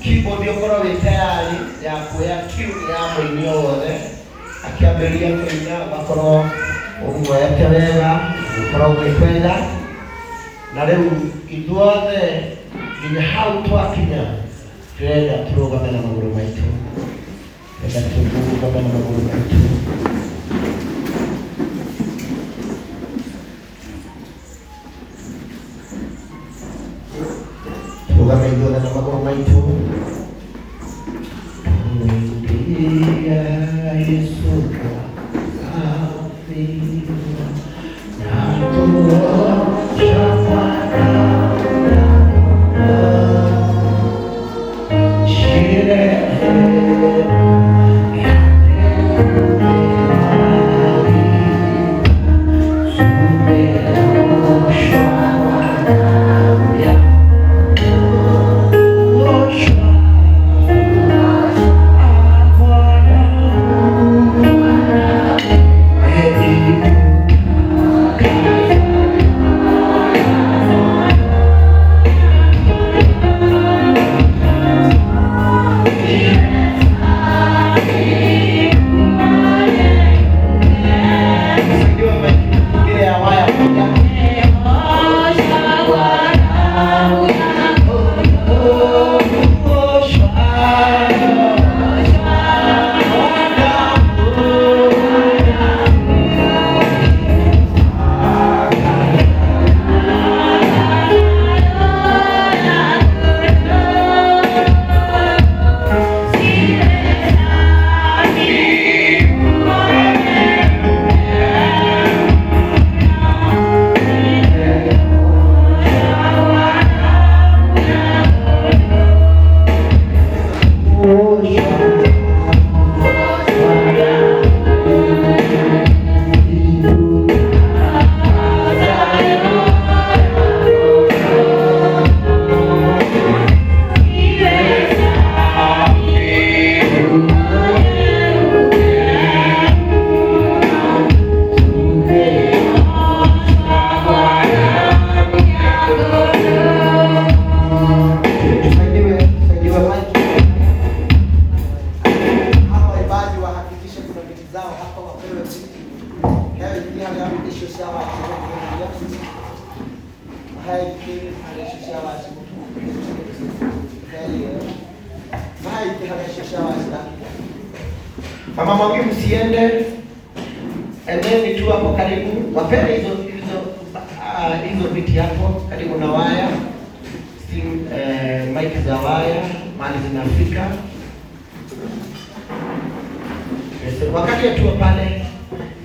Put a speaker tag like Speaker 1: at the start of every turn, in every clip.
Speaker 1: keyboard yokoro tayari ya kuya tune ya mwini wothe akiambĩrĩria kũina ũgakorwo ũgwete wega ũkorwo ũgĩkwenda na rĩu ithuothe nginya hau twakinya tũrenda tũrũgame na magũrũ maitũ tũrenda tũrũgame na magũrũ maitũ tũrũgame ithuothe na magũrũ maitũ Yesu Mama mwangi msiende, endeni tu hapo karibu, wapende hizo viti hapo karibu na waya, mic za waya mali zinafika. Wakati ya tuwa pale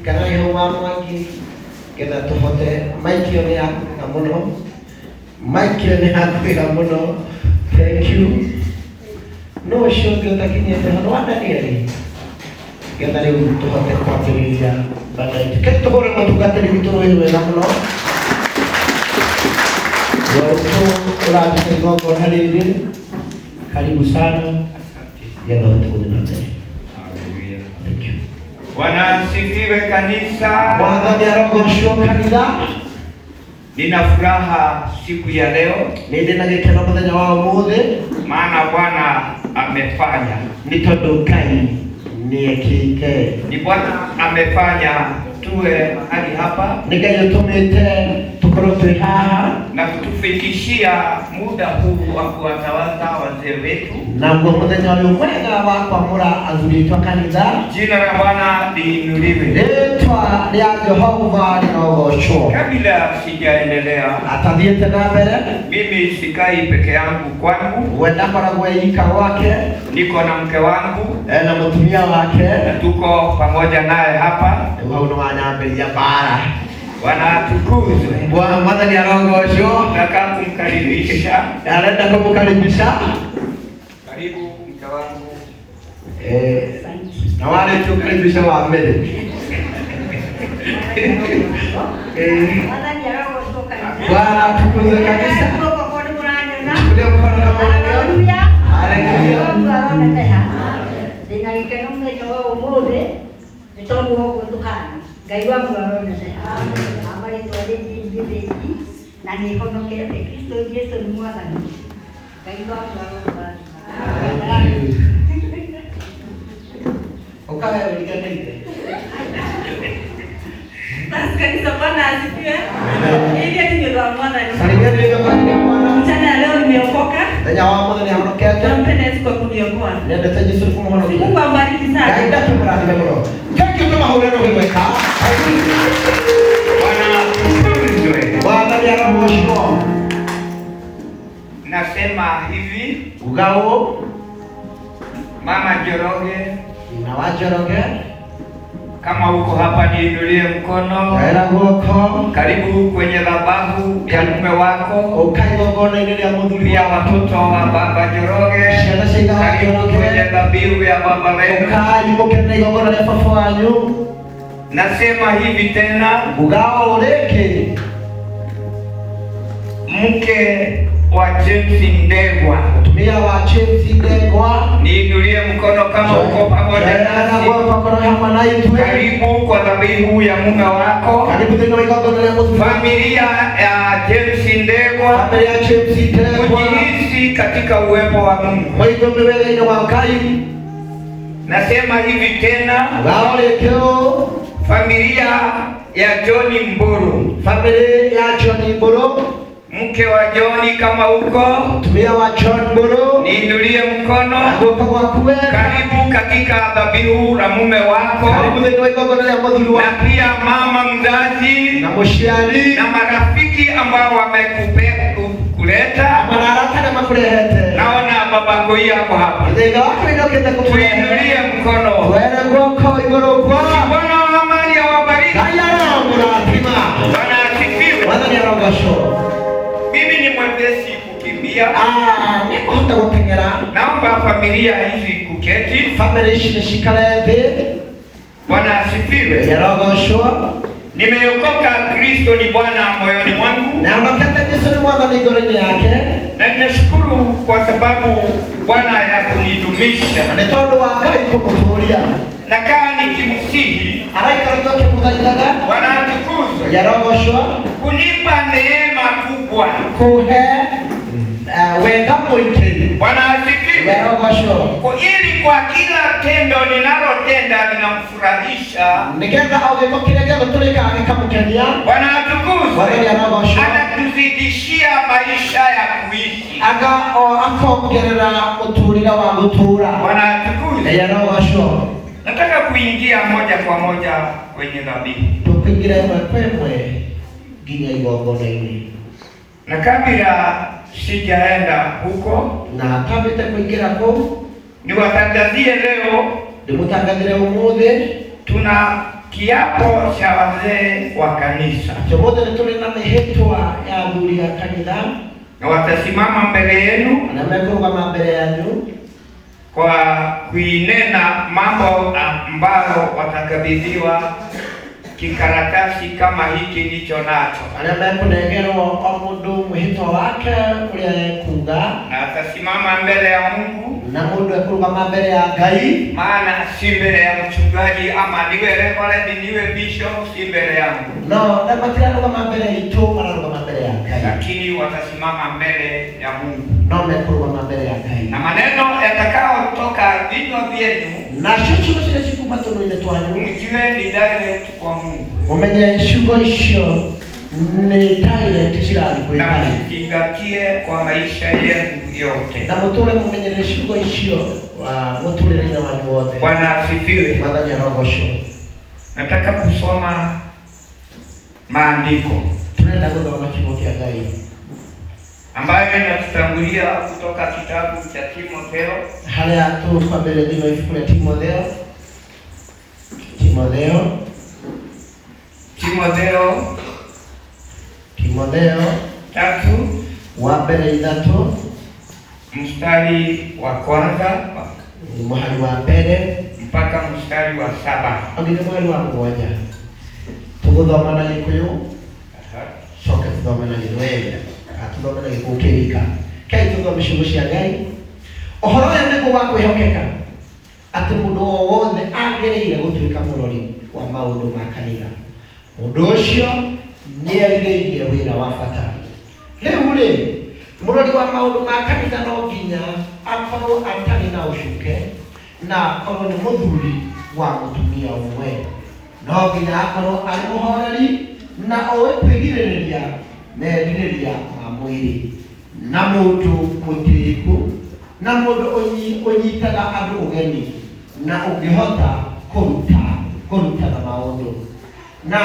Speaker 1: kana hewa mwangi kena tuhote mic yone yako kamuno, mic yone yako kamuno. Thank you. No shoga utakinyete hano nini kenda leo tuhote kwa familia baadaye keto bora mtukateli vitoro wewe na mno wao la tuko hali karibu sana ya ndio tukunenate. Thank you.
Speaker 2: Bwana asifiwe kanisa.
Speaker 1: Bwana ndiye roho kanisa.
Speaker 2: Nina furaha siku ya leo.
Speaker 1: Nenda ngekena mmoja wao mmoja
Speaker 2: maana Bwana amefanya.
Speaker 1: Nitodokai ni kike.
Speaker 2: Ni Bwana amefanya tuwe hadi hapa.
Speaker 1: Nikayotomete tukorote haha
Speaker 2: na kutufikishia muda huu wa kuwatawaza wazee wetu.
Speaker 1: Na mmoja mwega wa kwa mura azulitwa kanisa.
Speaker 2: Jina la Bwana liinuliwe.
Speaker 1: Letwa ya Jehova linaogosho.
Speaker 2: Kabla sijaendelea,
Speaker 1: atadiete na mbele.
Speaker 2: Mimi sikai peke yangu kwangu.
Speaker 1: Wenda kwa kuika wake.
Speaker 2: Niko na mke wangu
Speaker 1: na mtumia wake.
Speaker 2: Tuko pamoja naye hapa.
Speaker 1: Wao wanaambia bara.
Speaker 2: Bwana atukuzwe.
Speaker 1: Bwana mwana ni arogosho.
Speaker 2: Nataka kumkaribisha.
Speaker 1: Nataka kumkaribisha.
Speaker 2: Karibu mke wangu.
Speaker 1: Na wale tukaribisha wa mbele. Bwana atukuzwe kabisa. Ndio kwa haleluya. Haleluya.
Speaker 3: Dinaikanong nyo umuwi, ito mo kutukan. Gaywa mo ron na siya. Ama ito rin yung nangikon ng kaya Kristo Yesu mo lang. Gaywa mo ron.
Speaker 1: Ukawa uliganile.
Speaker 4: Basi kanisa Bwana asifiwe. Ili atinyola mwana.
Speaker 1: Salimia ndio Bwana.
Speaker 4: Mchana leo nimeokoka.
Speaker 1: Tanya wa mwana ni amrokete.
Speaker 4: Nampenda Yesu kwa kuniokoa.
Speaker 1: Nenda taji suru kwa mwana.
Speaker 4: Mungu abariki sana.
Speaker 1: Kaida tumradi mbele. Kaki kama huleno hiweka. Bwana ni anamushukuru.
Speaker 2: Nasema hivi,
Speaker 1: Ugao
Speaker 2: Mama Njoroge,
Speaker 1: na Wajoroge
Speaker 2: kama uko hapa niinulie mkono.
Speaker 1: era huko
Speaker 2: Karibu kwenye dhabahu ya mume wako.
Speaker 1: ukaigogona ile ya mudhuri
Speaker 2: Pia watoto wa Baba Njoroge, karibu kwenye dhabihu ya baba wenu.
Speaker 1: ukaigogona igogona ya fafa wanyu.
Speaker 2: Nasema hivi tena,
Speaker 1: Ugao uleke
Speaker 2: mke wa James Ndegwa,
Speaker 1: tumia wa James Ndegwa
Speaker 2: niinulie mkono kama uko pamoja nasi. Karibu kwa dhabihu ya mume wako.
Speaker 1: Karibu tena igogona ya mudhuri.
Speaker 2: Familia ya James Ndegwa,
Speaker 1: Familia ya James Ndegwa
Speaker 2: kujihisi katika uwepo wa Mungu.
Speaker 1: mwigo mbele ina wakai.
Speaker 2: Nasema hivi tena,
Speaker 1: Ugao lekeo
Speaker 2: familia ya John Mburu,
Speaker 1: familia ya John Mburu,
Speaker 2: mke wa John kama uko,
Speaker 1: tumia wa John Mburu
Speaker 2: niinulie mkono.
Speaker 1: agoka kwa kuwe.
Speaker 2: Karibu katika dhabihu la mume wako.
Speaker 1: Karibu tena igogona ya mudhuri wa
Speaker 2: Na pia mama mzazi
Speaker 1: na mushiali
Speaker 2: na marafiki ambao wamekukuleta.
Speaker 1: manaraka na makurehete.
Speaker 2: Naona babako yako hapa,
Speaker 1: Ndio wako inoketa kutuinulia
Speaker 2: tuinulie mkono.
Speaker 1: wewe ngoko igoro kwa
Speaker 2: Bwana wa amani awabariki.
Speaker 1: kaya rangu na atima.
Speaker 2: Bwana asifiwe.
Speaker 1: Wana ni rogasho.
Speaker 2: Mimi ni mwepesi kukimbia.
Speaker 1: Niko hata kutengera.
Speaker 2: Naomba familia hizi kuketi.
Speaker 1: Familia ishi shikalete.
Speaker 2: Bwana asifiwe.
Speaker 1: Ya rogasho.
Speaker 2: Nimeokoka, Kristo ni Bwana moyoni mwangu.
Speaker 1: Na unakata Yesu ni mwana ni goreni yake.
Speaker 2: Na ninashukuru kwa sababu Bwana yakunidumisha.
Speaker 1: Anatoa wa kai kukutulia.
Speaker 2: Nakaa nikimsihi
Speaker 1: Araika ndoke kudailaga.
Speaker 2: Bwana atukuzwe.
Speaker 1: Ya rogasho.
Speaker 2: Kunipa neema kubwa.
Speaker 1: Kuhe wenda mwikeni.
Speaker 2: Bwana asifiwe.
Speaker 1: Ya rogasho.
Speaker 2: Ili kwa kila tendo ninalotenda linamfurahisha.
Speaker 1: Nikenda au kile kutulika akamkenia.
Speaker 2: Bwana atukuzwe.
Speaker 1: Bwana ya rogasho.
Speaker 2: Anatuzidishia maisha ya kuishi.
Speaker 1: Aga akongerera muturira wa gutura.
Speaker 2: Bwana atukuzwe.
Speaker 1: Ya rogasho.
Speaker 2: Nataka kuingia moja kwa moja kwenye dhabihu.
Speaker 1: Tukigira kwemwe ginya igogona-ini.
Speaker 2: Na kabla sijaenda huko,
Speaker 1: Na kabita kuingira ko
Speaker 2: niwatangazie leo
Speaker 1: ndimutangazire umuthi
Speaker 2: tuna kiapo cha wazee wa kanisa.
Speaker 1: Chomote tuli na mihitwa ya athuri ya kanitha
Speaker 2: Na watasimama mbele yenu
Speaker 1: na mekuruga mbele yanyu
Speaker 2: kwa kuinena mambo ambayo watakabidhiwa kikaratasi kama hiki ndicho nacho.
Speaker 1: aria mekunegerwo o mundu mwihitwa wake uria kuga
Speaker 2: Na atasimama mbele ya Mungu,
Speaker 1: na mundu ekuruga mbele ya Ngai.
Speaker 2: maana si mbele ya mchungaji ama niwe reverend niwe bishop, si mbele yangu.
Speaker 1: No, na matiraruga mbele itu mararuga mbele ya Ngai.
Speaker 2: Lakini watasimama mbele ya Mungu.
Speaker 1: No mekuruga mbele ya Ngai.
Speaker 2: Na maneno yatakayotoka vinywa vyenu
Speaker 1: Na shuchu zile siku matono-ini twanyu
Speaker 2: mjue ni direct kwa Mungu.
Speaker 1: umenye ciugo icio ni direct cirari kwĩ
Speaker 2: Na
Speaker 1: Ngai.
Speaker 2: mzingatie kwa maisha yenu yote.
Speaker 1: Na muture mumenyere ciugo icio muturĩre-inĩ wanyu wothe.
Speaker 2: Bwana asifiwe.
Speaker 1: Mwathani arogoco.
Speaker 2: Nataka kusoma maandiko
Speaker 1: Turenda gũthoma kiugo kĩa Ngai
Speaker 2: ambayo inatutangulia kutoka kitabu cha Timotheo.
Speaker 1: harĩa tũkwambĩrĩria thĩinĩ wa ibuku rĩa Timotheo. Timotheo
Speaker 2: 3
Speaker 1: wa mbere 3
Speaker 2: mstari wa kwanza
Speaker 1: mũhari wa mbere
Speaker 2: mpaka mstari wa 7.
Speaker 1: nginya mũhari wa 7. Tũgũthoma na Gĩkũyũ, coke tũthome na Gĩthweri, tũthome na Gĩkũyũ. Kaĩ tũthome ciugo cia Ngai. Ũhoro ũyũ nĩguo wa kwĩhokeka atĩ mũndũ o wothe agĩrĩire gũtuĩka mũrori wa maũndũ ma kanitha. Mũndũ ũcio nĩ erirĩirie wĩra wa bata. Rĩu rĩ, Murori wa maundu ma kanitha no nginya akorwo atari na ucuke na akorwo ni muthuri wa mutumia umwe. No nginya akorwo ari muhoreri na owe kwigiriria merirĩria ma mwĩrĩ na mũndũ mũtĩĩku na mũndũ ũnyitaga andũ ũgeni na ũngĩhota kũrutaga maũndũ na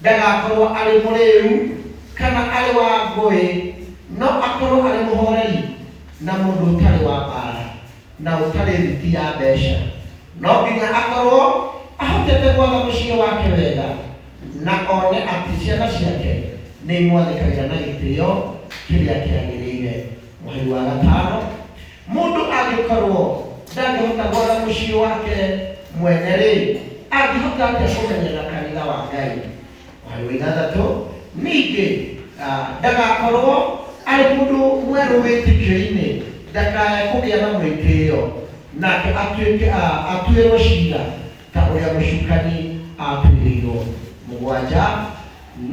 Speaker 1: ndagakorwo arĩ mũrĩu kana arĩ wa ngũĩ, no akorwo arĩ mũhoreri na mũndũ ũtarĩ wa mbara na ũtarĩ thiti ya mbeca. No nginya akorwo ahotete gwatha mũciĩ wake wega na one atĩ ciana ciake nĩ imwathĩkagĩra na gĩtĩo kĩrĩa kĩagĩrĩire. Mũhari wa gatano, mũndũ angĩkorwo ndangĩhota gwatha mũciĩ wake mwene-rĩ, angĩhota atĩa kũmenyera kanitha wa Ngai? Mũhari wa ithathatũ, ningĩ ndagakorwo arĩ mũndũ mwerũ wĩtĩkio-inĩ, ndakae kũgĩa na mwĩtĩo nake atuĩrwo cira ta ũrĩa mũcukani atuĩrĩirwo. Mũgwanja,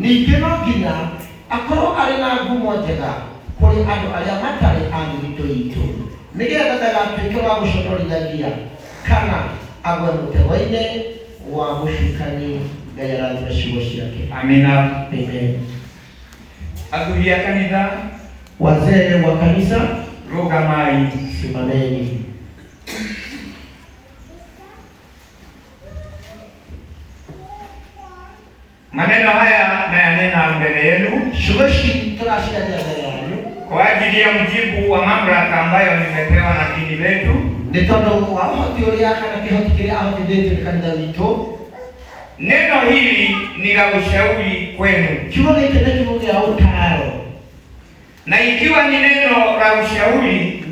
Speaker 1: ningĩ no nginya akorwo arĩ na ngumo njega kũrĩ andũ arĩa matarĩ a nyitũ itũ, nĩgetha ndagatuĩke wa gũconorithagia kana agwe mũtego-inĩ wa mũcukani. Ngai arathime ciugo ciake.
Speaker 2: Amina.
Speaker 1: Amen.
Speaker 2: Athuri a kanitha,
Speaker 1: wazee wa kanisa,
Speaker 2: rugamai,
Speaker 1: simameni.
Speaker 2: Maneno haya nayanena mbele yenu kwa ajili ya mjibu wa mamlaka ambayo nimepewa na dini letu. Neno hili ni la ushauri kwenu. Na ikiwa ni neno la ushauri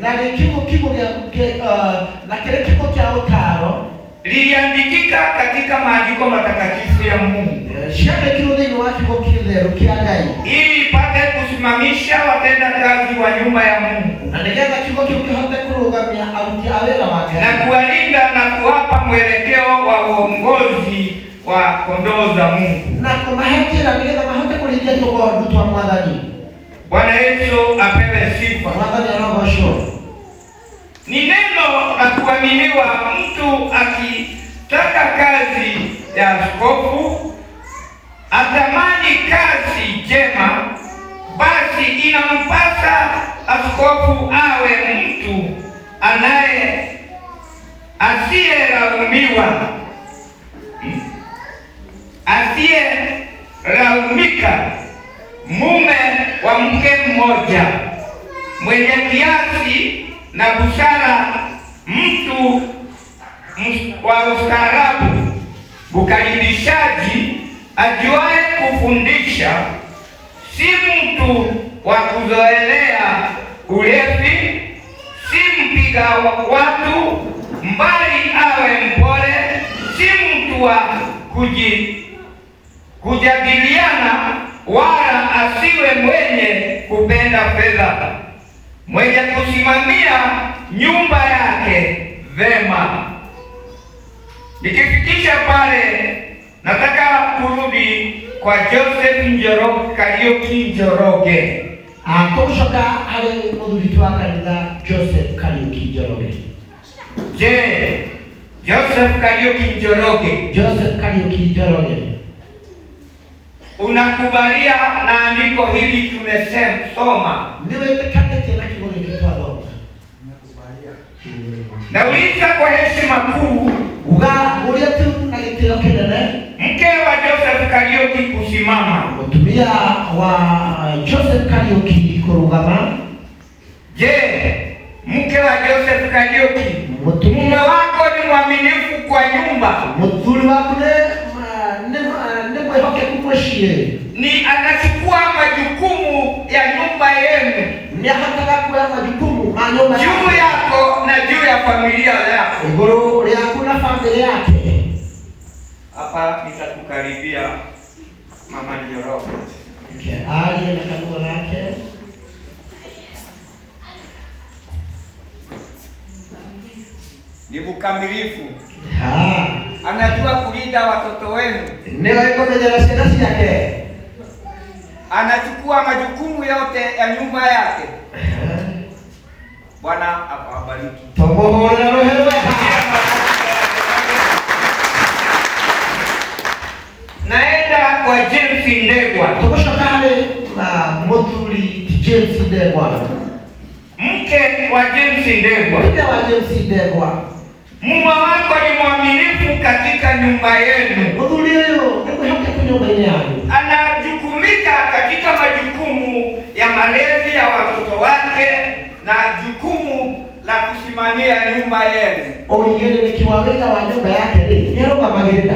Speaker 2: liliandikika katika maandiko matakatifu ya Mungu ili ipate kusimamisha watenda kazi wa nyumba ya Mungu na kuwalinda na kuwapa mwelekeo wa uongozi wa kondoo za Mungu. Bwana Yesu apewe sifa. Ni neno la kuaminiwa. Mtu akitaka kazi ya askofu, atamani kazi njema, basi inampasa askofu awe mtu asiyelaumiwa, asiyelaumika, mume wa mke mmoja, mwenye kiasi na busara, mtu wa ustaarabu, mkaribishaji, ajuaye kufundisha, si mtu wa kuzoelea ulevi, si mpiga watu, mbali awe mpole, si mtu wa kujadiliana, wala asiwe mwenye kupenda fedha, mwenye kusimamia nyumba yake vema. Nikifikisha pale, nataka kurudi kwa Joseph Njoroge, Kariuki Njoroge.
Speaker 1: Kushoka ale mudhuritu wa kanitha Joseph Kariuki Njoroge.
Speaker 2: Je, Joseph Kariuki Njoroge,
Speaker 1: Joseph Kariuki Njoroge,
Speaker 2: unakubalia na andiko hili tumesoma? Nauliza kwa heshima kuu, mke wa Joseph Kariuki kusimama.
Speaker 1: Mtumia wa Joseph Kariuki kurugama.
Speaker 2: Je, mke wa Joseph Kariuki, mume wako ni mwaminifu kwa nyumba?
Speaker 1: Mzuri wako
Speaker 2: ni anachukua majukumu ya nyumba yenu, juu yako na juu ya familia yako. Hapa nitakukaribia Mama Njoroge. Ni mkamilifu. Anajua kulinda watoto wenu. anachukua majukumu yote ya nyumba yake. Bwana awabariki. Naenda kwa James Ndegwa.
Speaker 1: Tukoshakale na Muthuri James Ndegwa.
Speaker 2: Mke wa James Ndegwa.
Speaker 1: Mke wa James Ndegwa.
Speaker 2: Mume wako ni mwaminifu katika nyumba yenu.
Speaker 1: Muthuri huyo hapo nyumba yenu.
Speaker 2: Anajukumika katika majukumu ya malezi ya watoto wake na jukumu la kusimamia nyumba yenu.
Speaker 1: Oyele ni kiwaweka wa nyumba yake ni. Yero kama genda.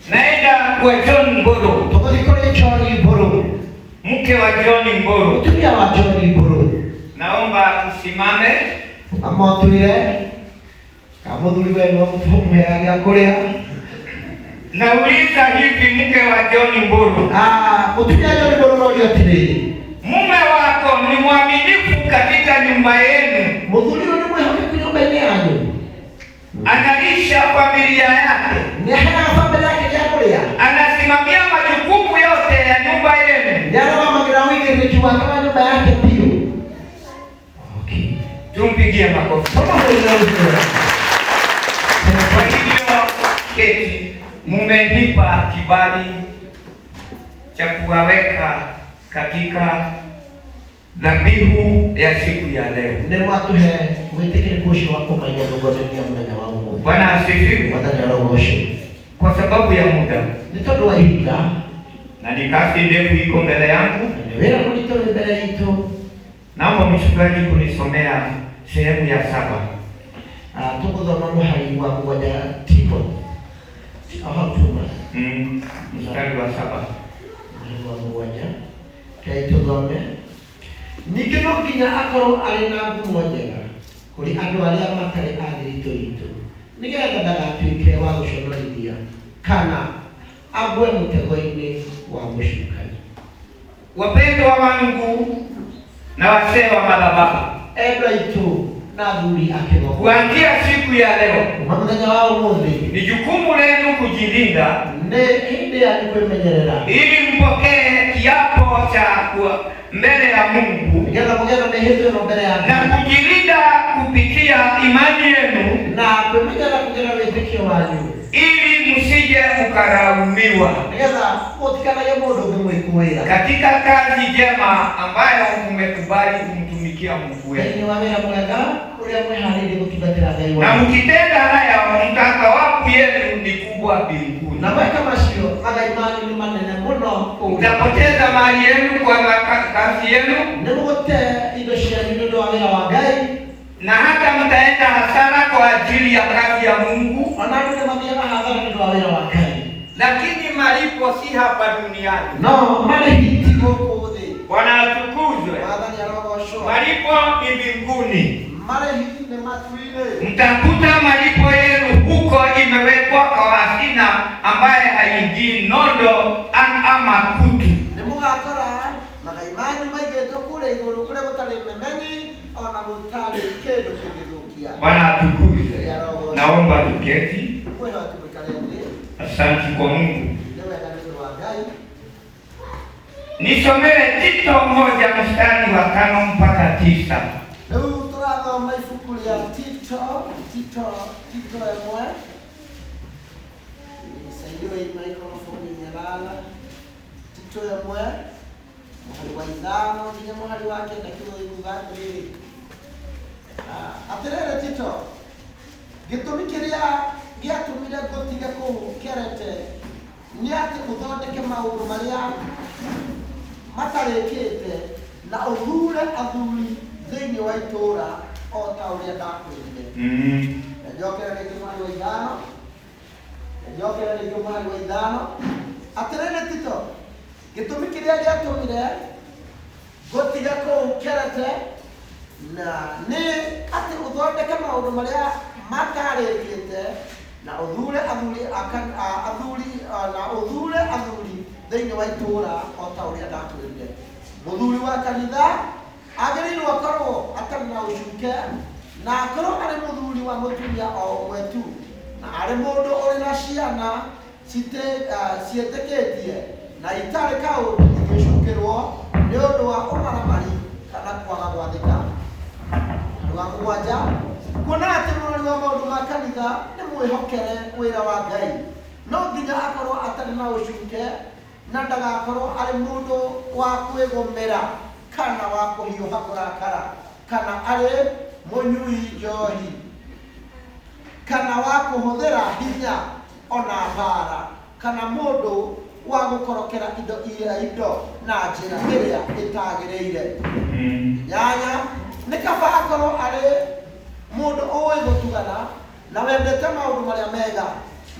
Speaker 2: Naenda kwa John Mboro.
Speaker 1: Tukolikole John Mboro.
Speaker 2: Mke wa John Mboro.
Speaker 1: Tumia wa John Mboro.
Speaker 2: Naomba usimame.
Speaker 1: Amotuire. Kamuthuri wenu mfumuya Korea.
Speaker 2: Nauliza hivi, mke wa John Mboro.
Speaker 1: Mutumia John Mboro ndio tiri.
Speaker 2: Mume wako ni mwaminifu katika nyumba yenu.
Speaker 1: Muthuri ni mwaminifu nyumba yenu.
Speaker 2: Analisha familia yake.
Speaker 1: Ni hana familia yake ya Korea.
Speaker 2: Anasimamia majukumu yote ya nyumba yenu.
Speaker 1: Yale mama grawiki ni kiwa kama nyumba yake pia. Okay.
Speaker 2: Tumpigie makofi. Kwa hivyo keti, mumenipa kibali cha kuwaweka katika dhabihu ya siku ya leo.
Speaker 1: Ni watu he mwitikiri kushi wako mwenye ndogote ya mwenye wangu.
Speaker 2: Bwana asifiwe.
Speaker 1: Kwa
Speaker 2: sababu ya muda
Speaker 1: nitodoa hinga
Speaker 2: na nikasi ndefu iko mbele yangu.
Speaker 1: Niwera kunitoa mbele yetu.
Speaker 2: Naomba mchungaji kunisomea sehemu ya 7.
Speaker 1: Tuko mahali wa mmoja tipo. Tuma.
Speaker 2: Mstari wa 7.
Speaker 1: Wa mmoja. Kai tuzome. Nikino kinya akoro alina mmoja. Kuri andu aria matari athirito itu. Nigetha ndagatuike wa guconorithia kana agwe mutego-ini wa mushukani.
Speaker 2: Wapendwa wangu na wasee wa madhabahu,
Speaker 1: endwa itu na thuri akego,
Speaker 2: kuanzia siku ya leo
Speaker 1: muthenya wa umuthi
Speaker 2: ni jukumu lenu kujilinda,
Speaker 1: hindi ya kwimenyerera,
Speaker 2: ili mpokee kiapo cha mbele ya Mungu
Speaker 1: nigetha mugena mehitio no mbele yake,
Speaker 2: na kujilinda kupitia imani yenu
Speaker 1: na kwimenyerera kugena wĩtĩkio wanyu, ili
Speaker 2: msije mkaraumiwa
Speaker 1: nigetha mutikanagie mundu ũngĩmwĩkũĩra
Speaker 2: katika kazi njema ambayo mmekubali kumtumikia Mungu wenu.
Speaker 1: Ni wawera mwega uria mwiharĩirie gũtungatĩra Ngai
Speaker 2: na
Speaker 1: wanyu.
Speaker 2: mkitenda haya mtakawapo yenu ni kubwa mbinguni.
Speaker 1: Na mweka macio magai manyu ni manene muno.
Speaker 2: Mtapoteza mali yenu kwa kazi yenu,
Speaker 1: nĩ mũgũte indo cianyu nĩ ũndũ wa wĩra wa Ngai,
Speaker 2: na hata mtaenda hasara kwa ajili ya kazi ya Mungu.
Speaker 1: Ona andũ nĩ mathiaga hathara nĩ ũndũ wa wĩra wa Ngai,
Speaker 2: lakini malipo si hapa duniani.
Speaker 1: No, marĩhi ti gũkũ thĩ.
Speaker 2: Bwana atukuzwe.
Speaker 1: Mwathani arogocwo.
Speaker 2: Malipo ni mbinguni.
Speaker 1: Marĩhi nĩ matu-inĩ.
Speaker 2: Mtakuta malipo yenu huko imewekwa kwa hazina ambaye haingii nondo ama kutu.
Speaker 1: Nĩ mũgakora magai manyu maigĩtwo kũrĩa igũrũ kũrĩa gũtarĩ memenyi ona gũtarĩ kĩndũ kĩngĩthũkia.
Speaker 2: Bwana atukuzwe. Naomba tuketi. Asante kwa Mungu. Nisomee Tito 1 mstari wa 5 mpaka 9.
Speaker 1: Leo turathoma ibuku rĩa Tito 1. Saidiwe microphone nyarala. Tito 1 muhari wa ithano nginya muhari wa kenda kiuga rĩrĩ. Atirere Tito, gĩtũmi kĩrĩa gĩatũmire ngũtige kũu Kerete nĩ atĩ ũthondeke maũndũ marĩa matarĩkĩte na ũthure athuri thĩinĩ wa itũũra o ta ũrĩa ndakwĩrire. Njokera rĩngĩ mwari wa ithano. Atĩrĩrĩ Tito, gĩtũmi kĩrĩa gĩatũmire ngũtige kũu Kerete na nĩ atĩ ũthondeke maũndũ marĩa matarĩkĩte na ũthure athuri thĩinĩ wa itũũra o ta ũrĩa ndakwĩrire. Mũthuri wa kanitha agĩrĩirwo akorwo atarĩ na ũcuke na korwo arĩ mũthuri wa mũtumia o ũmwe tu na arĩ mũndũ ũrĩ na ciana ciĩtĩkĩtie na itarĩ kaũndũ ingĩcukĩrwo nĩ ũndũ wa ũmaramari kana kwaga gwathĩka. Andũ a mũgwanja, kuona atĩ mũrori wa maũndũ ma kanitha nĩ mwĩhokere wĩra wa Ngai, no nginya akorwo atarĩ na ũcuke na ndagakorwo arĩ mũndũ wa kwĩgomera kana wa kũhiũha kũrakara kana arĩ mũnyui njohi kana wa kũhũthĩra hinya ona mbara kana mũndũ wa gũkorokera indo na njĩra ĩrĩa ĩtagĩrĩire. Nyanya, nĩ kaba akorwo arĩ mũndũ ũĩ gũtugana na wendete maũndũ marĩa mega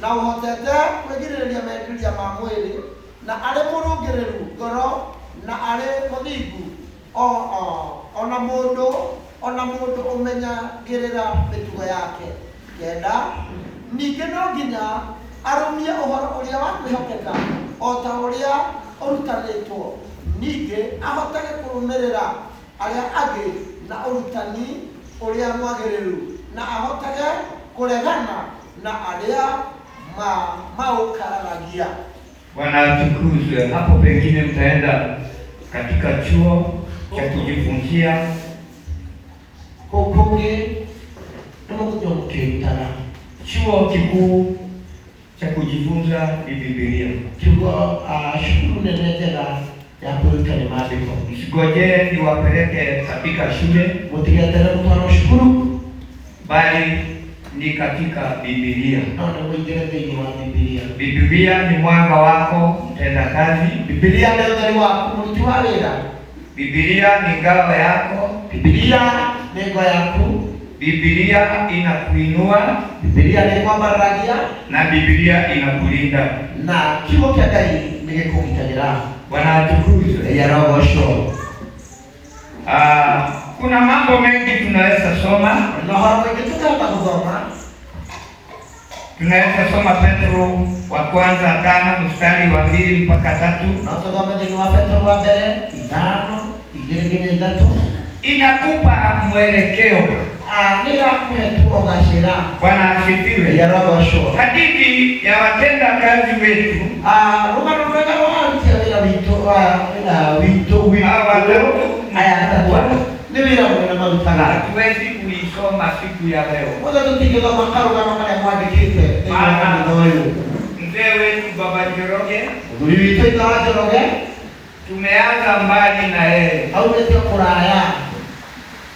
Speaker 1: na ũhotete kwĩgirĩrĩria meciria ma mwĩrĩ na arĩ mũrũngĩrĩru ngoro na arĩ mũthingu ona mũndũ ũmenyagĩrĩra mĩtugo yake. Kenda, ningĩ no nginya arũmie ũhoro ũrĩa wa kwĩhokeka o ta ũrĩa ũrutanĩtwo, ningĩ ahotage kũrũmĩrĩra arĩa angĩ na ũrutani ũrĩa mwagĩrĩru na ahotage kũregana na arĩa maũkararagia.
Speaker 2: Bwana atukuzwe. Hapo pengine mtaenda katika chuo cha kujifunzia chuo kikuu cha kujifunza Biblia.
Speaker 1: Shukuru nenetega ya kuruta ni maandiko.
Speaker 2: Msigojee niwapeleke katika shule,
Speaker 1: mutigetere mtwaro shukuru,
Speaker 2: bali ni katika Biblia.
Speaker 1: Naona mwingine dhidi wa Biblia.
Speaker 2: Biblia ni mwanga wako mtenda kazi.
Speaker 1: Biblia ndio udhari wako mtiwalera.
Speaker 2: Biblia ni ngao yako.
Speaker 1: Biblia ni ngao yako.
Speaker 2: Biblia inakuinua.
Speaker 1: Biblia ni kwambaragia.
Speaker 2: Na Biblia inakulinda.
Speaker 1: Na kiwo kya Ngai nigikugitagĩra.
Speaker 2: Bwana atukuzwe.
Speaker 1: Ya roho sho.
Speaker 2: Kuna mambo mengi tunaweza soma.
Speaker 1: Na hapo tukitaka kusoma.
Speaker 2: Tunaweza soma Petro wa kwanza 5 mstari wa 2 mpaka 3.
Speaker 1: Na tusome ni wa Petro wa 5:2-3. Inakupa mwelekeo.
Speaker 2: Bwana asifiwe.
Speaker 1: Ya roho sho.
Speaker 2: Hadithi ya watenda kazi wetu. Hatuwezi kuisoma siku ya leo. Mzee wetu Baba Njoroge tumeanza mbali na yeye.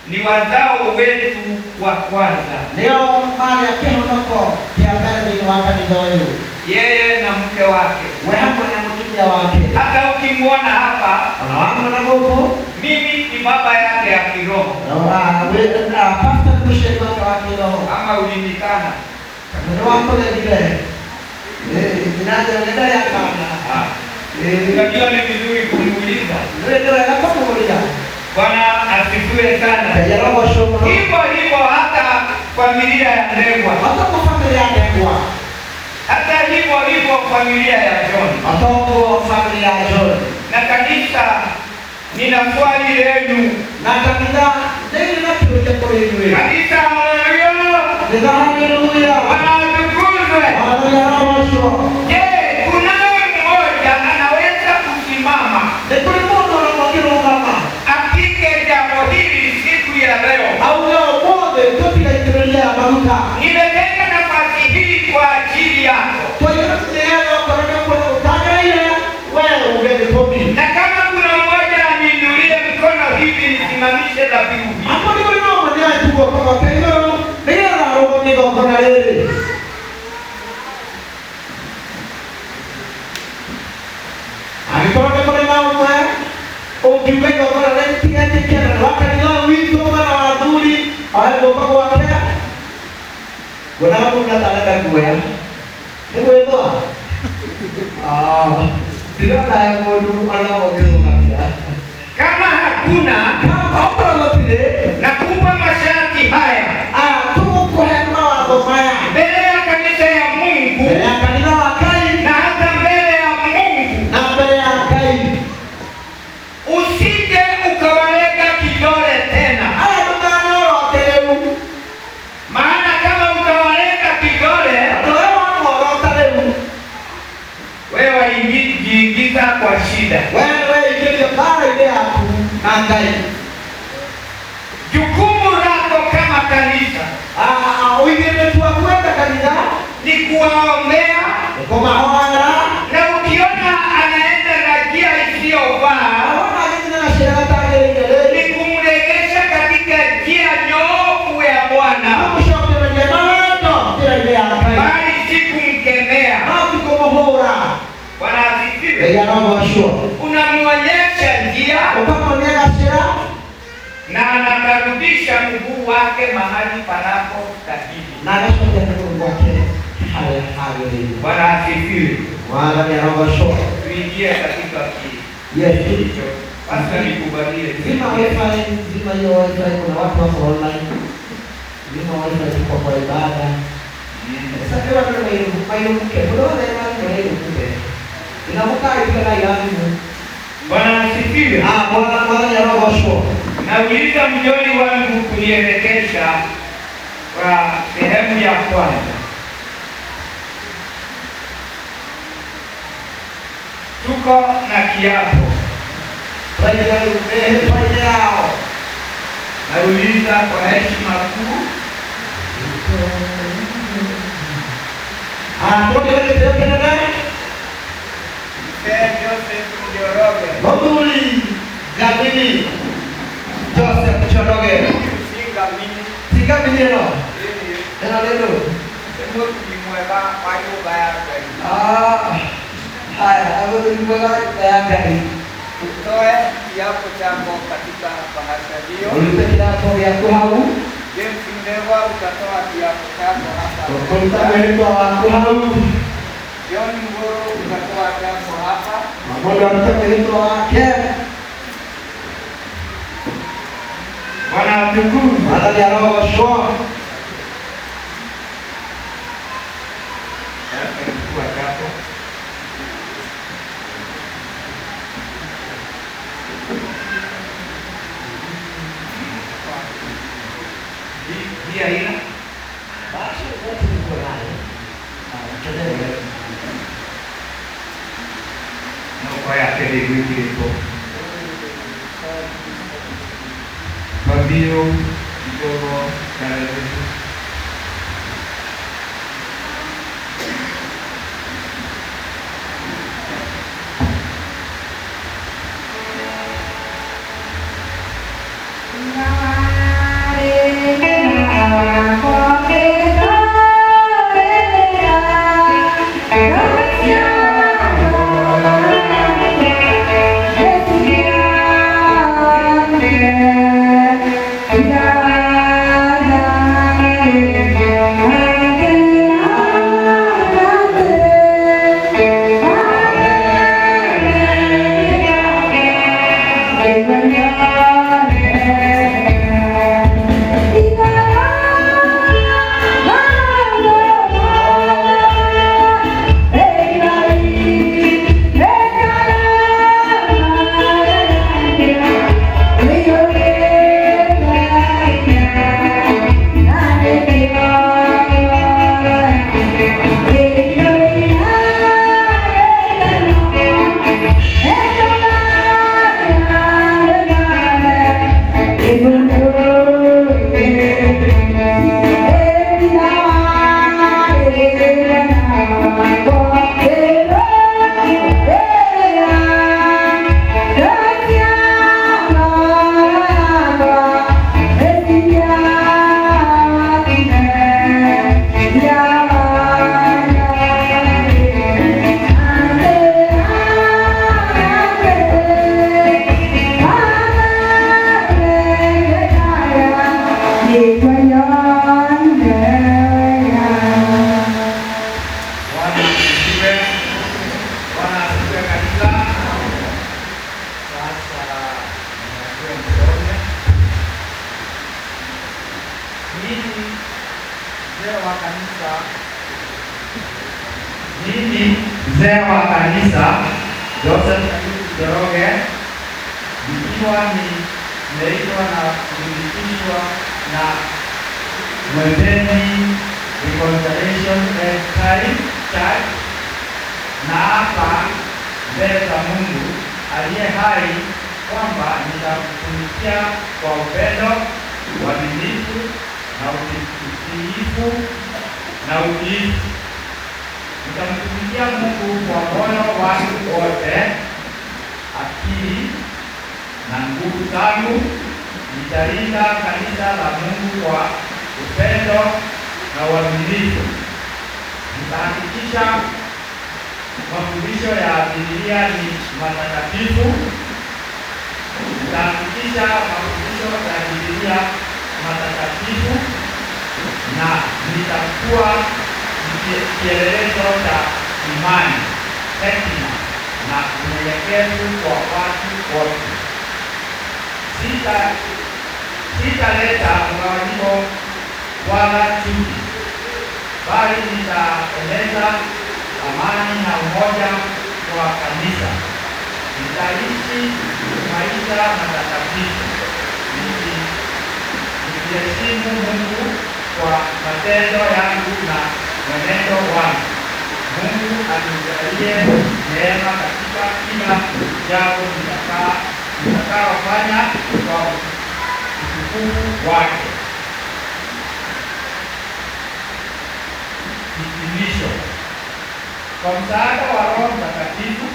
Speaker 2: Ni wazao wetu wa kwanza.
Speaker 1: Leo mali ya kihondoko ya mbele ni wakati yeye na mke wake. Wewe na mke wake.
Speaker 2: Hata ukimwona hapa,
Speaker 1: anaona na Mungu.
Speaker 2: Mimi ni baba yake ya kiroho.
Speaker 1: Wewe na pastor kushika kwa kiroho.
Speaker 2: Ama ulinikana.
Speaker 1: Ndio wako ile. Ninaje ya kana.
Speaker 2: Unajua ni vizuri kumuuliza.
Speaker 1: Ndio anapomuuliza.
Speaker 2: Bwana asifiwe sana. Hivyo hata familia ya Ndegwa.
Speaker 1: Hata kwa familia ya Ndegwa.
Speaker 2: Hata hivyo familia ya John.
Speaker 1: Hata kwa familia ya John.
Speaker 2: Na kanisa nina swali lenu.
Speaker 1: Na kanisa ndio linatuja kwa yeye.
Speaker 2: Kanisa haleluya.
Speaker 1: Haleluya.
Speaker 2: Atukuzwe.
Speaker 1: Haleluya.
Speaker 2: Je, kuna mmoja anaweza kusimama?
Speaker 1: Ndio mmoja anaweza kama
Speaker 2: jambo hili siku ya leo.
Speaker 1: Au leo wote tukiendelea maruka.
Speaker 2: Nimetenga nafasi hii kwa ajili yako.
Speaker 1: Kwa hiyo leo kwa utaka ile wewe ungenipomi.
Speaker 2: Na kama kuna mmoja aniinulie mkono hivi nisimamishe dhabihu hii.
Speaker 1: Hapo ndio mambo ndio tuko kwa kendo. Ndio na roho niko kwa leo. Alikuwa kwa mambo ukiweka kwa renti yake kana wakati nao wito mara waduri hapo kwa wakati kuna hapo tunataka kuya ndio hivyo ndio kaya mtu anaongeza kabisa
Speaker 2: kama hakuna
Speaker 1: hapo lote
Speaker 2: nakupa masharti haya
Speaker 1: tuko kwa hema wa maya
Speaker 2: mbele ya kanisa ya Mungu
Speaker 1: mbele ya kanisa wa Kai
Speaker 2: na hata mbele ya Mungu
Speaker 1: na mbele ya Kai.
Speaker 2: Usije ukawalega kidole tena. kwa shida.
Speaker 1: Wewe ikija bara ile hapo angai.
Speaker 2: Jukumu lako kama kanisa
Speaker 1: Wengine tu kwenda kanisa
Speaker 2: ni kuwaombea,
Speaker 1: kwa maana
Speaker 2: na ukiona anaenda na njia isiyofaa ni kumregesha katika njia nyoofu ya Bwana, bali si kumkemea. Bwana asifiwe. Unamwonyesha njia na anakarudisha mguu wake mahali panapostahili. Bwana asifiwe. Tuingie katika hicho. Basi nikubalie.
Speaker 1: Zima hiyo wifi, kuna watu wako online. Zima wifi tuko kwa ibada. Sasa kwa nini mayo mke? Unaona ile mke. Inamukaa ile yangu.
Speaker 2: Bwana asifiwe.
Speaker 1: Bwana ya roho shwa.
Speaker 2: Nauliza mjoli wangu kunielekeza kwa sehemu ya kwanza. Tuko na kiapo. Nauliza kwa heshima kuu. Joseph Njoroge.
Speaker 1: Gabini. Joseph Njoroge. Singa mineno. Neno.
Speaker 2: Sema tulimweka kwa nyumba yake.
Speaker 1: Haya, hapo tulimweka yake.
Speaker 2: Utoe kiapo chako katika bahasha hiyo.
Speaker 1: Ulipe kiapo yako hau.
Speaker 2: James Mdewa utatoa kiapo chako hapa.
Speaker 1: Ulipe wako hau.
Speaker 2: John Ngoro utatoa kiapo hapa.
Speaker 1: Mambo mtakatifu wake.
Speaker 2: Bwana atukuzwe.
Speaker 1: Bwana ya roho shwa.
Speaker 2: Dia ina
Speaker 1: Basi wote tuko naye. Tuendelee.
Speaker 2: no kwa yake ndio kipo. Fabio kidogo karibu.
Speaker 5: Mimi mzee wa kanisa Joseph Njoroge, nikiwa nimeitwa na kuthibitishwa na Mwembeni Reconciliation Time Church, na hapa mbele za Mungu aliye hai kwamba nitamtumikia kwa upendo, uaminifu na utiifu na utiifu. Nitamtumikia Mungu kwa moyo wangu wote, akili na nguvu zangu. Nitalinda kanisa la Mungu kwa upendo na uaminifu. Nitahakikisha mafundisho ya Biblia ni matakatifu. Nitahakikisha mafundisho ya Biblia matakatifu na nitakuwa kielelezo cha imani, hekima na unyenyekevu kwa watu wote. Sitaleta mgawanyiko wala chuki, bali nitaeneza amani na umoja wa kanisa. Nitaishi maisha matakatifu nikiheshimu Mungu kwa matendo yangu na mwenendo wangu. Mungu anijalie neema katika kila jambo nitakalofanya kwa utukufu wake. Hitimisho. Kwa msaada wa Roho Mtakatifu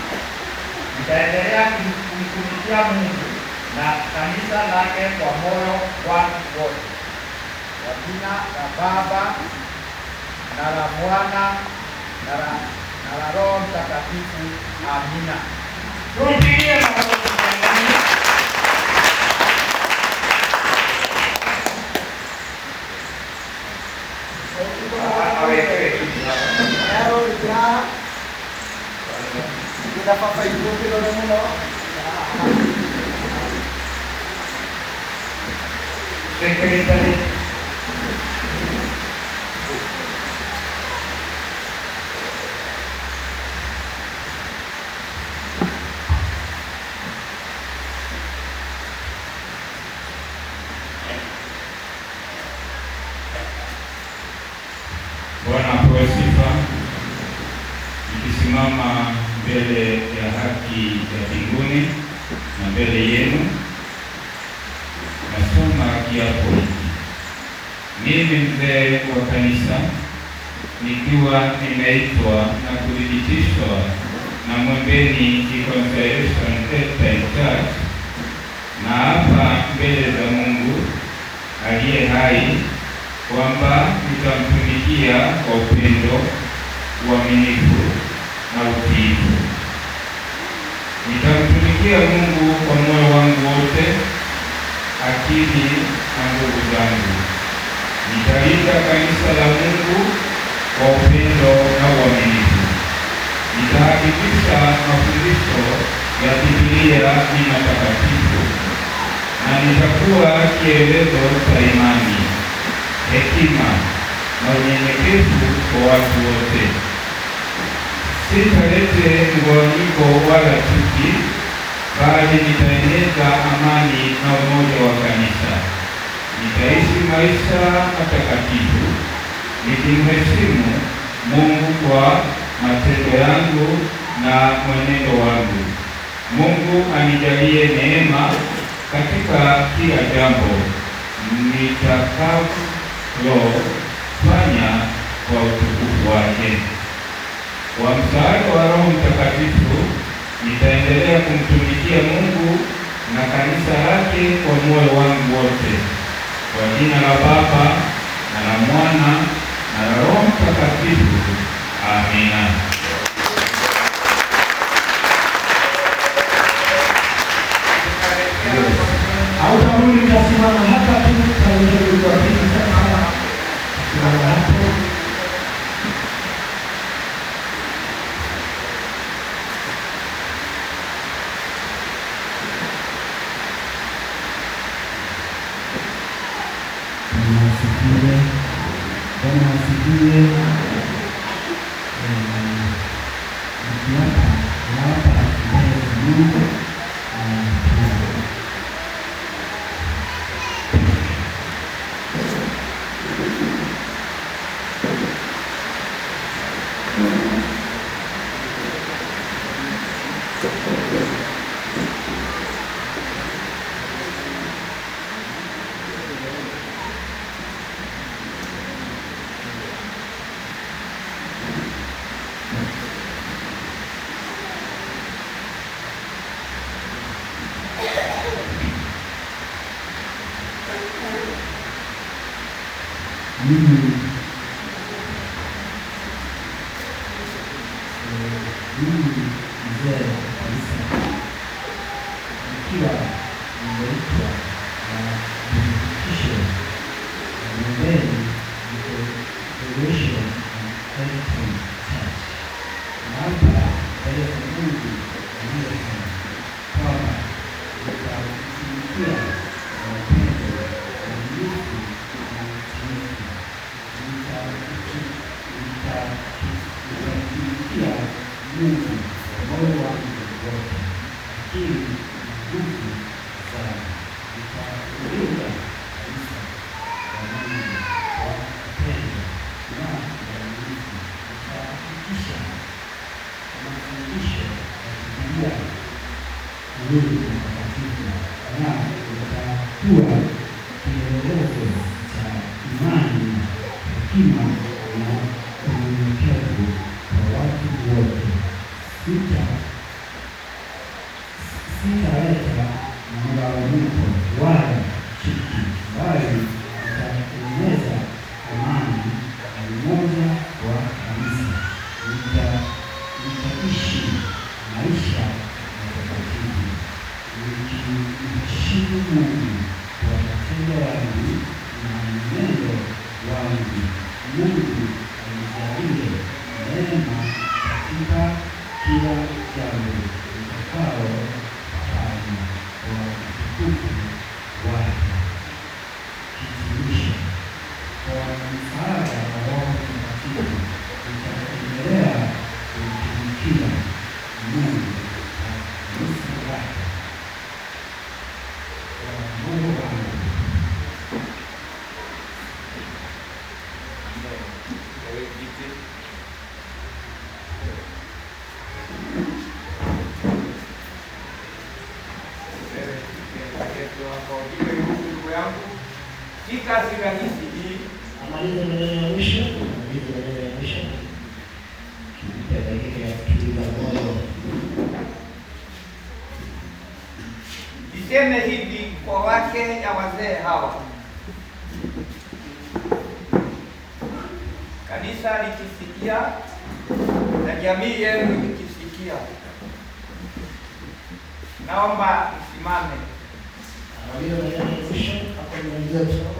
Speaker 5: nitaendelea kumtumikia Mungu na kanisa lake kwa moyo wangu wote. Kwa jina la Baba na la Mwana na la Roho Mtakatifu. Amina.
Speaker 2: Tupigie makofi. Secretary.
Speaker 6: Bwana apewe sifa. Nikisimama mbele ya haki ya mbinguni na mbele yenu, nasoma kiapo hiki. Mimi mzee wa kanisa, nikiwa nimeitwa na kuthibitishwa na Mwembeni Reconciliation Baptist Church, na hapa mbele za Mungu aliye hai kwamba nitamtumikia kwa upendo, uaminifu na utiifu. Nitamtumikia Mungu kwa moyo wangu wote, akili na nguvu zangu. Nitalinda kanisa la Mungu kwa upendo na uaminifu. Nitahakikisha mafundisho ya Biblia ni matakatifu, na nitakuwa kielelezo cha imani, hekima na unyenyekevu kwa watu wote. Sitalete mgawanyiko wala chuki, bali nitaeneza amani na umoja wa kanisa. Nitaishi maisha matakatifu nikimheshimu Mungu kwa matendo yangu na mwenendo wangu. Mungu anijalie neema katika kila jambo nitakalofanya kwa utukufu wake. Kwa msaada wa Roho Mtakatifu nitaendelea kumtumikia Mungu na kanisa lake kwa moyo wangu wote. Kwa jina la Baba na la Mwana na la Roho Mtakatifu. Amina.
Speaker 1: Hautauli utasimama hapa tu kwa pili sasa. Simama hapo. Bwana asifiwe. Mungu
Speaker 7: mimi mzee kabisa, ikiwa nimeitwa na dhibitisho na mbele Restoration Heritage Church, na hapa mbele za Mungu aliyesema kwamba nitamtumikia na upendo uaminifu na utiifu, nitamtumikia Mungu kwa moyo wangu wote, akili na nguvu zangu, nitakulinda kanisa la Mungu kwa upendo na uaminifu, nitahakikisha mafundisho ya Biblia Mungu mtakatifu, na nitakuwa kielelezo cha imani, hekima na unyenyekevu kwa watu wote. Sitaleta mgawanyiko wala chuki, bali nitaeneza amani na umoja wa kanisa. Nitaishi maisha matakatifu nikimheshimu Mungu kwa matendo yangu na mwenendo wangu. Mungu anijalie neema katika kila jambo nitakalo fanya kwa utukufu wake. Hitimisho. Kwa msaada wa Roho Mtakatifu nitaendelea kumtumikia Mungu na kanisa lake kwa moyo wangu.
Speaker 2: Si kazi rahisi hii.
Speaker 1: Amalize maneno ya mwisho, kipe dakika ya kutuliza moyo.
Speaker 2: Niseme hivi kwa wake ya wazee hawa, kanisa likisikia na jamii yenu ikisikia, naomba msimame.
Speaker 1: Amalize maneno ya mwisho, hapo nimaliza kusoma.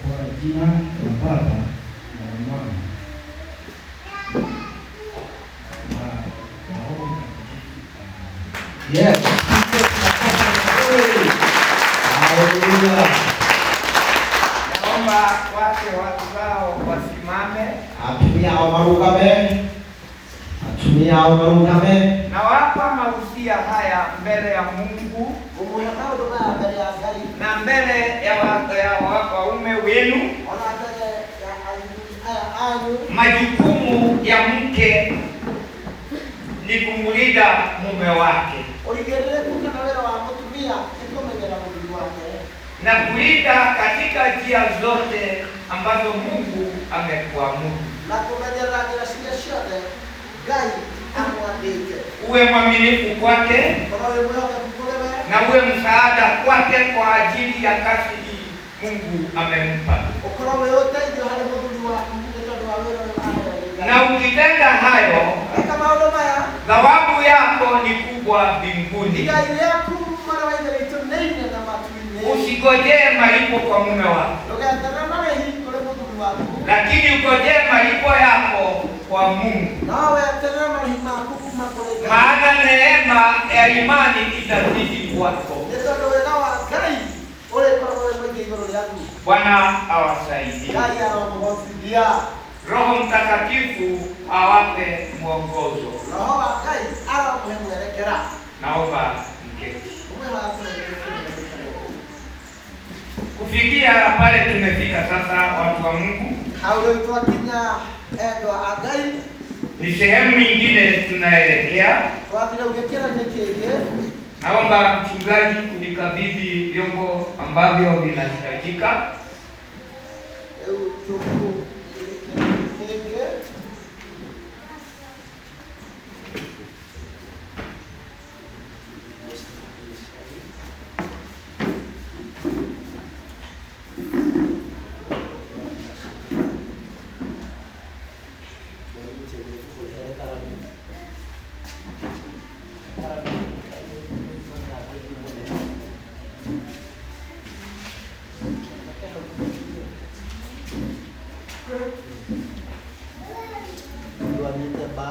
Speaker 7: Kwa jina la Baba na Mwana na Roho Mtakatifu.
Speaker 1: Yes. Hallelujah.
Speaker 2: Naomba wake watu wao wasimame.
Speaker 1: Atumia hao marugame.
Speaker 2: Nawapa mahusia haya mbele ya Mungu na mbele ya waume wenu. Majukumu ya mke ni kumlinda mume wake na kulinda katika njia zote ambazo Mungu amekuamuru. Uwe mwaminifu kwake na uwe msaada kwake kwa ajili ya kazi hii Mungu amempa. Na ukitenda hayo, thawabu yako ni kubwa mbinguni. Usigojee malipo kwa mume wako, lakini ugojee malipo yako kwa Mungu. Maana neema ya imani itazidi kwako. Bwana awasaidie. Roho Mtakatifu awape mwongozo. Naomba mketi. Kufikia pale tumefika sasa, watu wa Mungu, ni sehemu nyingine tunaelekea. Naomba mchungaji kunikabidhi vyombo ambavyo vinahitajika.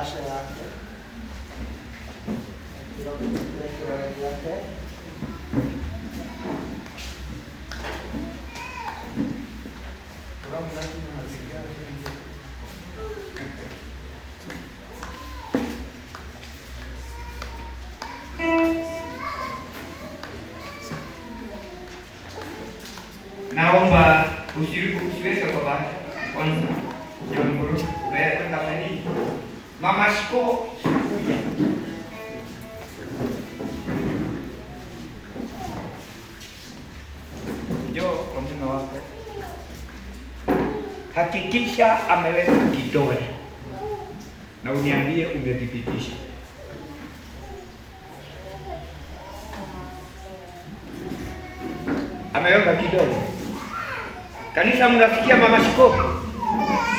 Speaker 1: bahasha yake.
Speaker 2: Naomba usiweke kwa bahasha kwanza. Jambo kwenda kwenye Mama Shiko kuja. Njoo kwa mume wako. Hakikisha ameweka kidole na uniambie umethibitisha. Ameweka kidole. Kanisa, mnafikia Mama Shiko?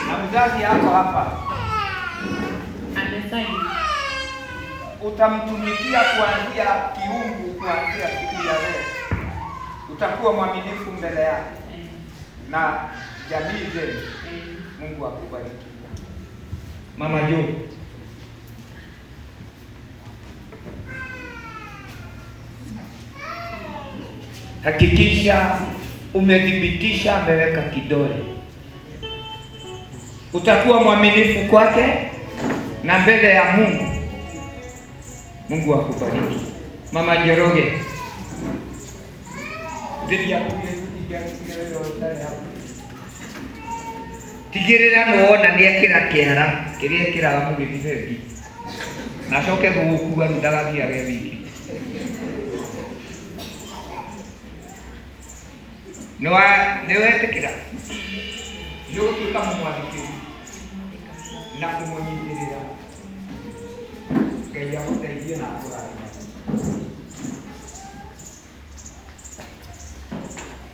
Speaker 2: Na mzazi yako hapa.
Speaker 4: Amesaini.
Speaker 2: Utamtumikia kuanzia kiungu, kuanzia siku ya leo. Utakuwa mwaminifu mbele yake na jamii zenu. Mungu akubariki. Mama Jo. Hakikisha umethibitisha ameweka kidole. Utakuwa mwaminifu kwake na mbele ya Mungu. Mungu akubariki. Mama Jeroge. Tigirira nuona niekira kiara kiria kiraga mugithithendi na coke gukua ndagathia ge wiki niwetikira yutuika mumwathikiri na kumunyitirira Ngai amuteithie na akurathime.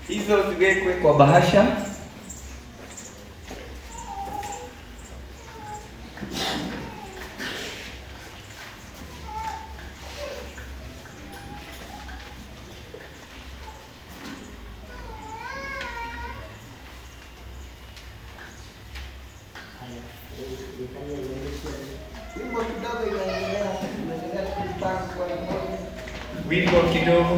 Speaker 2: Hizo ziwekwe kwa bahasha. Wimbo kidogo.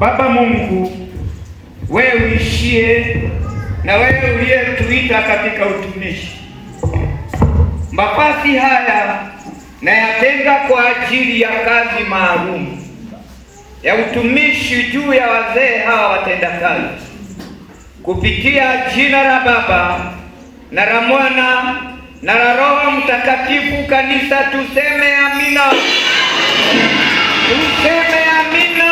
Speaker 2: Baba Mungu, wewe uishie na wewe uliyetuita katika utumishi, mavazi haya na yatenga kwa ajili ya kazi maalum ya utumishi juu ya wazee hawa watendakazi, kupitia jina la Baba na la Mwana na la Roho Mtakatifu. Kanisa tuseme amina. Tuseme amina.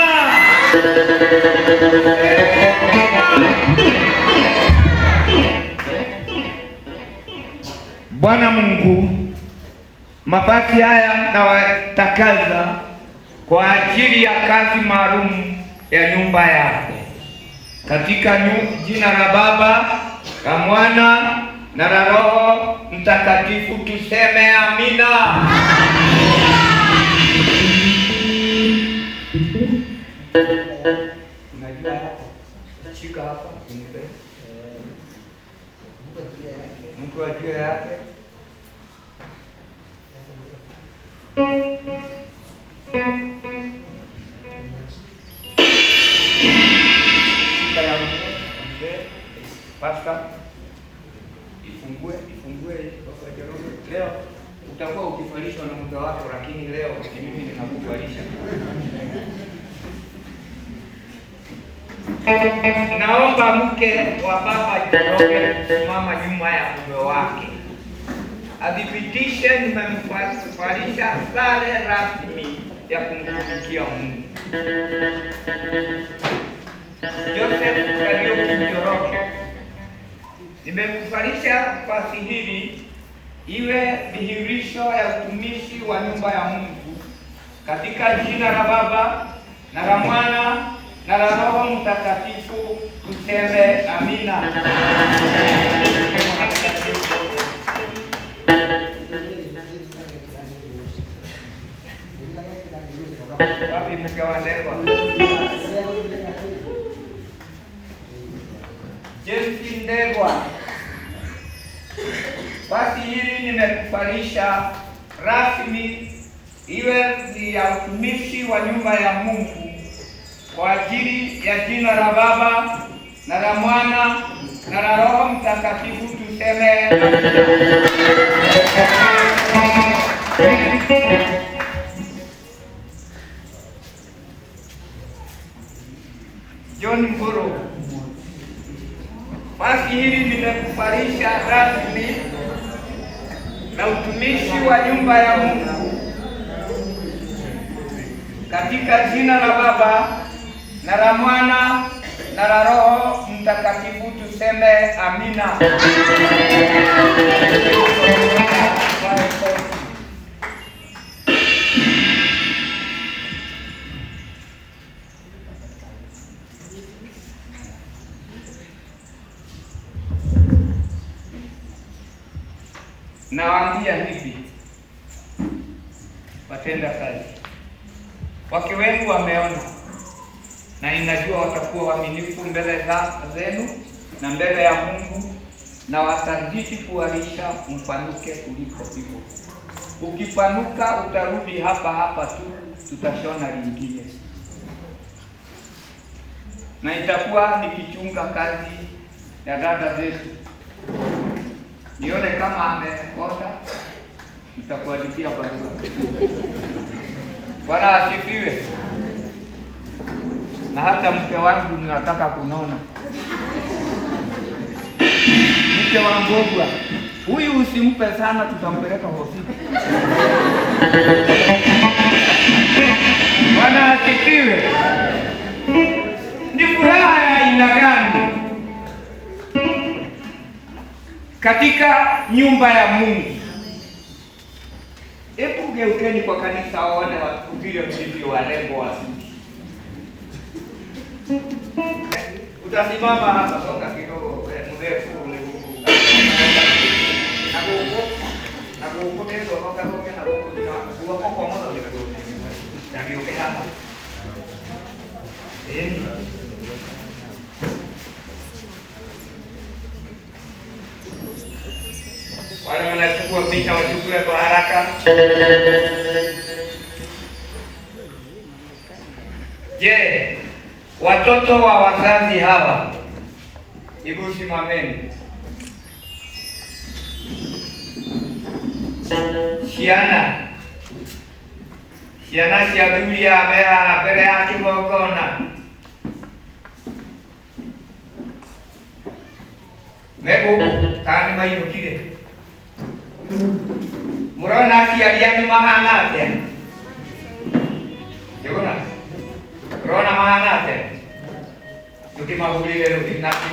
Speaker 2: Bwana Mungu, mavazi haya nawatakaza kwa ajili ya kazi maalum ya nyumba yako, katika jina la Baba, la Mwana na la Roho Mtakatifu. Tuseme amina. Unajua shika hapa mtu ajue yake. Pasta, ifungue leo. Utakuwa ukifalishwa na mke wako, lakini leo mimi ninakufalisha. Naomba mke wa baba Njoroge kusimama nyuma ya mume wake, adhibitishe nimemfalisha sare rasmi ya kumtumikia Mungu. Joseph Kariuki Njoroge, nimekufalisha vazi hili iwe dhihirisho ya utumishi wa nyumba ya Mungu, katika jina la Baba na la Mwana na la Roho Mtakatifu. Tuseme amina. Wapi mke wa Ndegwa? James Ndegwa, basi hili nimekufalisha rasmi iwe ni ya utumishi wa nyumba ya Mungu, kwa ajili ya jina la Baba na la Mwana na la Roho Mtakatifu. Tuseme John Mburu, basi hili nimekufalisha rasmi na utumishi wa nyumba ya Mungu, katika jina la Baba na la Mwana na la Roho Mtakatifu. Tuseme amina. Nawaambia hivi, watenda kazi, wake wenu wameona, na ninajua watakuwa waaminifu mbele zenu na mbele ya Mungu, na watazidi kuwalisha mfanuke kuliko hivyo. Ukipanuka utarudi hapa tu, tutashona lingine, na itakuwa nikichunga kazi ya dada zetu. Nione kama amekosa, nitakuandikia barua. Bwana asifiwe. Na hata mke wangu ninataka kunona, mke wa Mbogwa huyu usimpe sana, tutampeleka hospitali. Bwana asifiwe. Ni furaha ya aina gani katika nyumba ya Mungu? Hebu geukeni kwa kanisa waone vile mlivyo warembo wazuri. Utasimama hapa toka kidogo mrefu ule huko. Na kuupotezo toka toka na huko kwa moto ile kidogo. Ndio hapa. Wale wanachukua picha wachukue kwa haraka. Je, watoto wa wazazi hawa, hebu simameni. Ciana cia Biblia mera mbere ya kigongona, meguku kana mainukire Murona kiariani mahanate. Yona. Rona mahanate. Tukimahulile rukinati.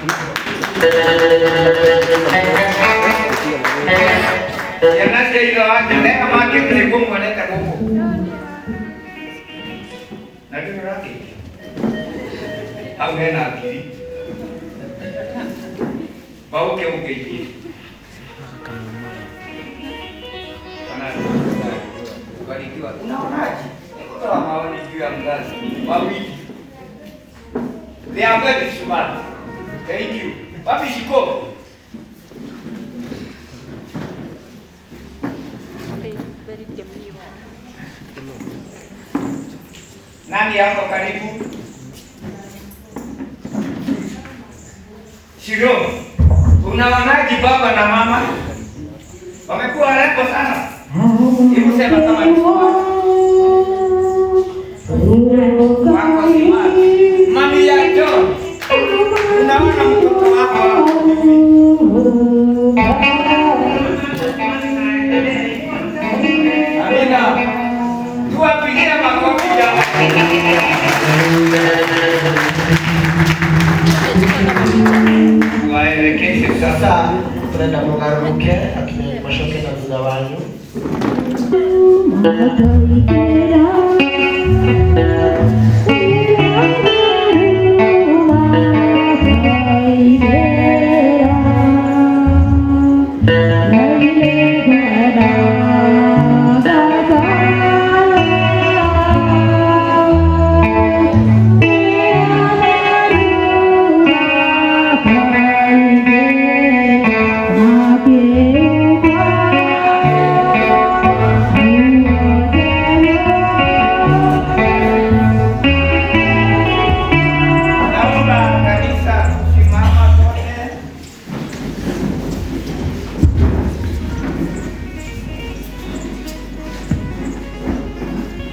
Speaker 2: Yana sila ande leka maki kulibumu waneta kuku. Nagini raki. Haugena akili. Bauke ukeji. Barikiwa. Unaonaje? Nikutoa maoni juu ya mzazi. Wawili. They are very smart. Thank you. Wapi shiko? Nani yako karibu? Shiro. Unaonaje baba na mama? Wamekuwa warembo sana. Hebu sema kama ni wako simama. Mami ya John. Unaona mtoto wako. Amina. Tuwapigie makofi jamani. Waelekeze
Speaker 1: Sasa tunaenda mugaruke akina mashoke na muda wanyu.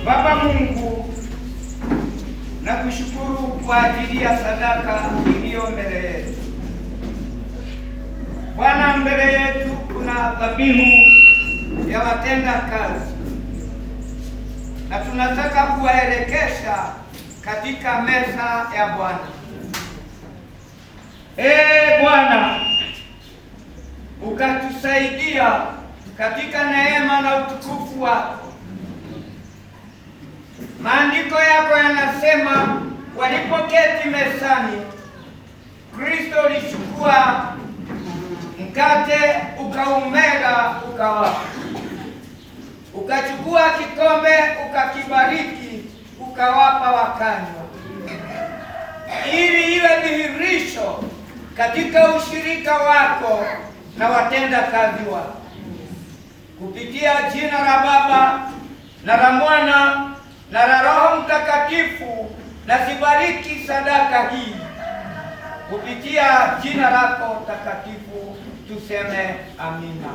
Speaker 2: Baba Mungu, nakushukuru kwa ajili ya sadaka iliyo mbele yetu. Bwana, mbele yetu kuna dhabihu ya watenda kazi, na tunataka kuwaelekesha katika meza ya Bwana. Bwana, ukatusaidia katika neema na utukufu wako. Maandiko yako yanasema walipoketi mezani, Kristo alichukua mkate, ukaumega, ukawapa. Ukachukua kikombe, ukakibariki, ukawapa wakanywa. Ili iwe dhihirisho katika ushirika wako na watenda kazi wako. Kupitia jina la Baba na la Mwana na la Roho Mtakatifu, na sibariki sadaka hii. Kupitia jina lako takatifu tuseme amina.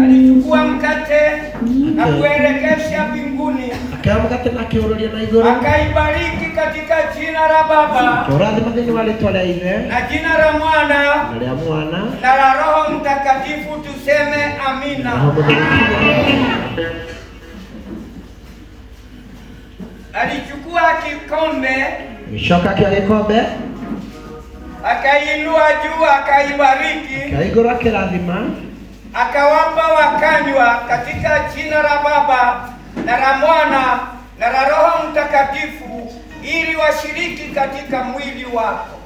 Speaker 2: Alichukua mkate na kuelekesha mbinguni, akaibariki katika jina la Baba na jina la Mwana na la Roho Mtakatifu tuseme amina. Alichukua kikombe, akaiinua juu, akaibariki, akawapa wakanywa katika jina la Baba na la Mwana na la Roho Mtakatifu, ili washiriki katika mwili wako.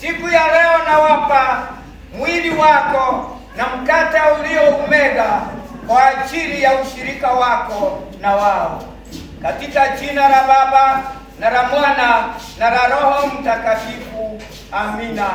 Speaker 2: Siku ya leo nawapa mwili wako na mkate ulioumega kwa ajili ya ushirika wako na wao, katika jina la Baba na la Mwana na la Roho Mtakatifu. Amina.